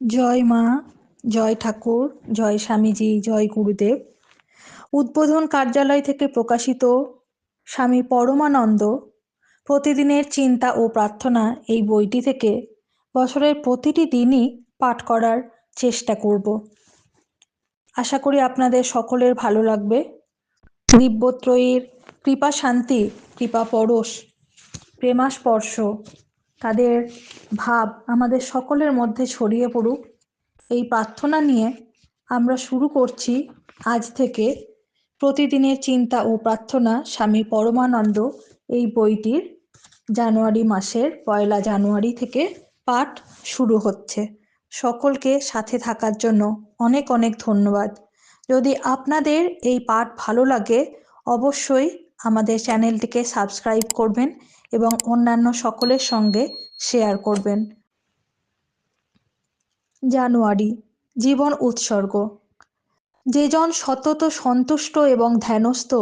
জয় মা, জয় ঠাকুর, জয় স্বামীজি, জয় গুরুদেব। উদ্বোধন কার্যালয় থেকে প্রকাশিত স্বামী পরমানন্দ প্রতিদিনের চিন্তা ও প্রার্থনা এই বইটি থেকে বছরের প্রতিটি দিনই পাঠ করার চেষ্টা করব। আশা করি আপনাদের সকলের ভালো লাগবে। দিব্যত্রয়ীর কৃপা শান্তি, কৃপা পরশ, প্রেমাস্পর্শ, তাদের ভাব আমাদের সকলের মধ্যে ছড়িয়ে পড়ুক, এই প্রার্থনা নিয়ে আমরা শুরু করছি আজ থেকে প্রতিদিনের চিন্তা ও প্রার্থনা স্বামী পরমানন্দ এই বইটির জানুয়ারি মাসের 1 জানুয়ারি থেকে পাঠ শুরু হচ্ছে। সকলকে সাথে থাকার জন্য অনেক অনেক ধন্যবাদ। যদি আপনাদের এই পাঠ ভালো লাগে অবশ্যই আমাদের চ্যানেলটিকে সাবস্ক্রাইব করবেন এবং অন্যান্য সকলের সঙ্গে শেয়ার করবেন। জানুয়ারি, জীবন উৎসর্গ। যেজন সতত সন্তুষ্ট এবং ধ্যানস্থ,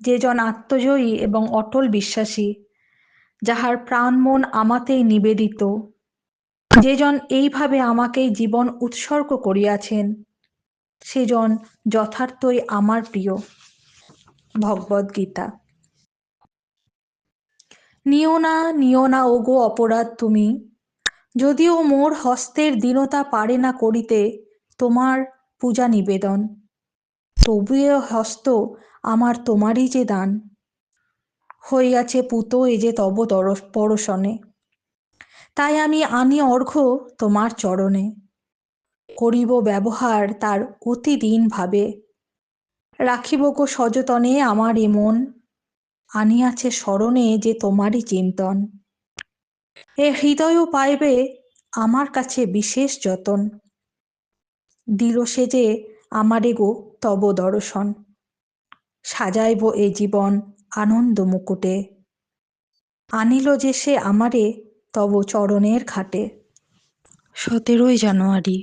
যেজন আত্মজয়ী এবং অটল বিশ্বাসী, যাহার প্রাণ মন আমাতেই নিবেদিত, যেজন এইভাবে আমাকেই জীবন উৎসর্গ করিয়াছেন, সেজন যথার্থই আমার প্রিয়। ভগবদ্গীতা। নিও না ওগো অপরাধ তুমি, যদিও মোর হস্তের দীনতা পারে না করিতে তোমার পূজা নিবেদন, তবুও হস্ত আমার তোমারই যে দান, হইয়াছে পুত এ যে তব পরশনে। তাই আমি আনি অর্ঘ্য তোমার চরণে, করিব ব্যবহার তার অতি দিন ভাবে, রাখিব গো সযতনে আমার এ মন, আনিয়াছে স্মরণে যে তোমারই চিন্তন। এ হৃদয়ও পাইবে আমার কাছে বিশেষ যতন, দিল সে যে আমারে গো তব দর্শন, সাজাইব এ জীবন আনন্দ মুকুটে, আনিল যে সে আমারে তব চরণের ঘাটে। 17 জানুয়ারি,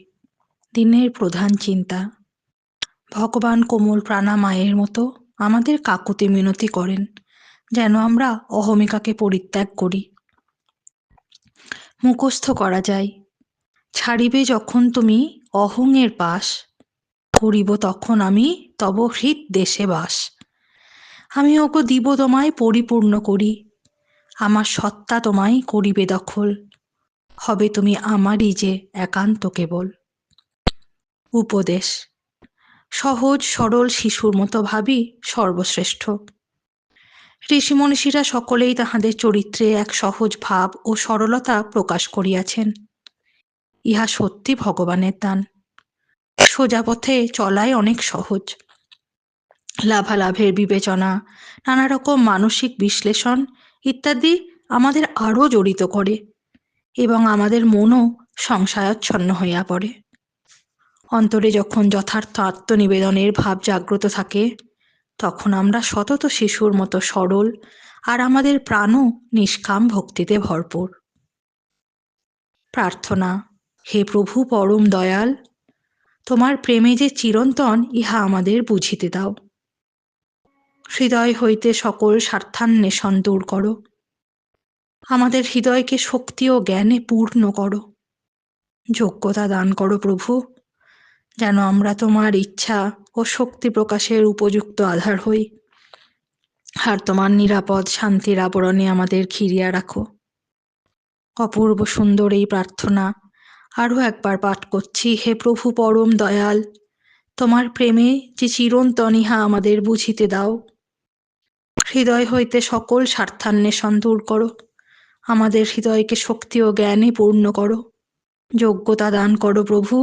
দিনের প্রধান চিন্তা। ভগবান কোমল প্রাণা মায়ের মতো আমাদের কাকুতি মিনতি করেন যেন আমরা অহমিকাকে পরিত্যাগ করি। মুখস্থ করা যায়, ছাড়িবে যখন তুমি অহংয়ের পাশ, করিব তখন আমি তব হৃদ দেশে বাস। আমি ওগো দিব তোমায় পরিপূর্ণ করি, আমার সত্তা তোমায় করিবে দখল, হবে তুমি আমারই যে একান্ত কেবল। উপদেশ। সহজ সরল শিশুর মতো ভাবি সর্বশ্রেষ্ঠ। ঋষি মনীষীরা সকলেই তাহাদের চরিত্রে এক সহজ ভাব ও সরলতা প্রকাশ করিয়াছেন। ইহা সত্যি ভগবানের দান। সোজা পথে চলাই অনেক সহজ। লাভালাভের বিবেচনা, নানা রকম মানসিক বিশ্লেষণ ইত্যাদি আমাদের আরও জড়িত করে এবং আমাদের মনও সংশয়াচ্ছন্ন হইয়া পড়ে। অন্তরে যখন যথার্থ আত্মনিবেদনের ভাব জাগ্রত থাকে তখন আমরা সতত শিশুর মতো সরল আর আমাদের প্রাণও নিষ্কাম ভক্তিতে ভরপুর। প্রার্থনা। হে প্রভু পরম দয়াল, তোমার প্রেমে যে চিরন্তন ইহা আমাদের বুঝিতে দাও। হৃদয় হইতে সকল স্বার্থান্বেষণ দূর করো। আমাদের হৃদয়কে শক্তি ও জ্ঞানে পূর্ণ করো। যোগ্যতা দান করো প্রভু, যেন আমরা তোমার ইচ্ছা ও শক্তি প্রকাশের উপযুক্ত আধার হই, আর তোমার নিরাপদ শান্তির আবরণে আমাদের ঘিরিয়া রাখো। অপূর্ব সুন্দর এই প্রার্থনা আরও একবার পাঠ করছি। হে প্রভু পরম দয়াল, তোমার প্রেমে যে চিরন্তন ইহা আমাদের বুঝিতে দাও। হৃদয় হইতে সকল স্বার্থান্বেষণ দূর করো। আমাদের হৃদয়কে শক্তি ও জ্ঞানে পূর্ণ করো। যোগ্যতা দান করো প্রভু,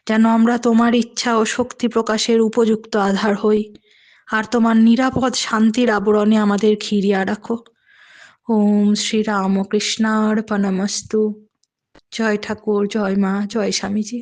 যেন আমরা তোমার ইচ্ছা ও শক্তি প্রকাশের উপযুক্ত আধার হই, আর তোমার নিরাপদ শান্তির আবরণে আমাদের ঘিরিয়া রাখো। ওম শ্রী রামকৃষ্ণার্পণমস্তু। জয় ঠাকুর, জয় মা, জয় স্বামীজি।